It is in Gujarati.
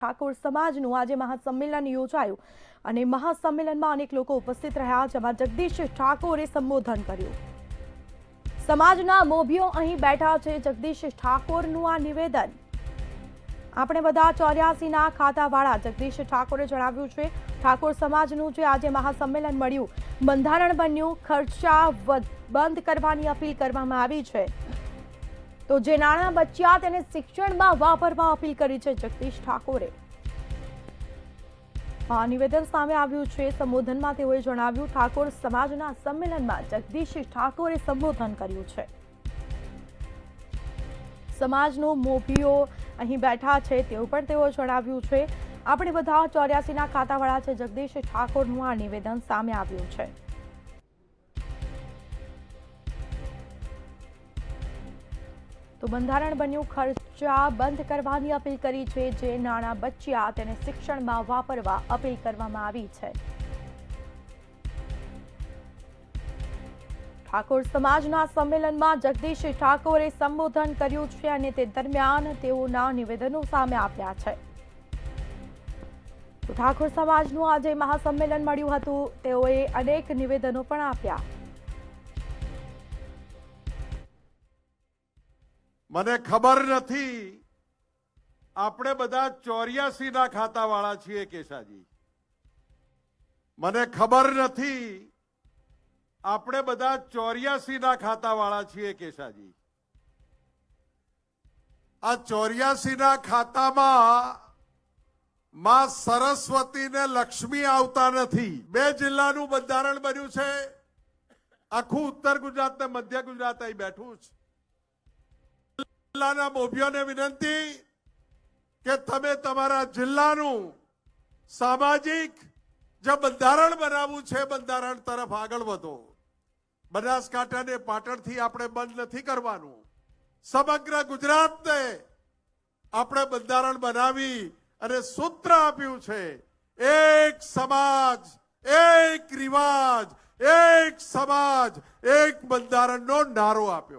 ઠાકોર સમાજનું આજે મહાસંમેલન યોજાયું અને મહાસંમેલનમાં અનેક લોકો ઉપસ્થિત રહ્યા, જેમાં જગદીશ ઠાકોરે સંબોધન કર્યું. સમાજના મોભીઓ અહીં બેઠા છે. જગદીશ ઠાકોરનું આ નિવેદન. આપણે બધા 84ના ખાતાવાળા જગદીશ ઠાકોરે જણાવ્યું છે. ઠાકોર સમાજનું જે આજે મહાસંમેલન મળ્યું, બંધારણ બન્યું, ખર્ચા બંધ કરવાની અપીલ કરવામાં આવી છે. તો જે નાણાં બચ્યા તેને શિક્ષણમાં વાપરવા અપીલ કરી છે જગદીશ ઠાકોરે. આ નિવેદન સામે આવ્યું છે. સંબોધનમાં તેઓએ જણાવ્યું, ઠાકોર સમાજના સંમેલનમાં જગદીશ ઠાકોરે સંબોધન કર્યું છે. સમાજનો મોભીઓ અહીં બેઠા છે તેવું પણ તેઓ જણાવ્યું છે. આપણે બધા 84ના ખાતાવાળા છે. જગદીશ ઠાકોરનું આ નિવેદન સામે આવ્યું છે. તો બંધારણ બન્યું, ખર્ચા બંધ કરવાની અપીલ કરી છે. જે નાણાં બચ્યા તેને શિક્ષણમાં વાપરવા અપીલ કરવામાં આવી છે. ઠાકોર સમાજના સંમેલનમાં જગદીશ ઠાકોરે સંબોધન કર્યું છે અને તે દરમિયાન તેઓના નિવેદનો સામે આવ્યા છે. તો ઠાકોર સમાજનું આજે મહાસંમેલન મળ્યું હતું. તેઓએ અનેક નિવેદનો પણ આપ્યા. મને ખબર નથી આપણે બધા 84ના ખાતાવાળા છીએ કેશાજી. મને ખબર નથી આપણે બધા 84ના ખાતાવાળા છીએ કેશાજી. આ 84ના ખાતામાં માં સરસ્વતી ને લક્ષ્મી આવતા નથી. 2 જિલ્લાનું બંધારણ બન્યું છે. આખું ઉત્તર ગુજરાત ને મધ્ય ગુજરાત અહીં બેઠું છે. જિલ્લાના મોભીઓને વિનંતી કે તમે તમારા જિલ્લાનું સામાજિક જે બંધારણ બનાવવું છે બંધારણ તરફ આગળ વધો. બનાસકાંઠાને પાટણથી આપણે બંધ નથી કરવાનું. સમગ્ર ગુજરાતને આપણે બંધારણ બનાવી અને સૂત્ર આપ્યું છે, એક સમાજ એક રિવાજ, એક સમાજ એક બંધારણનો નારો આપ્યો.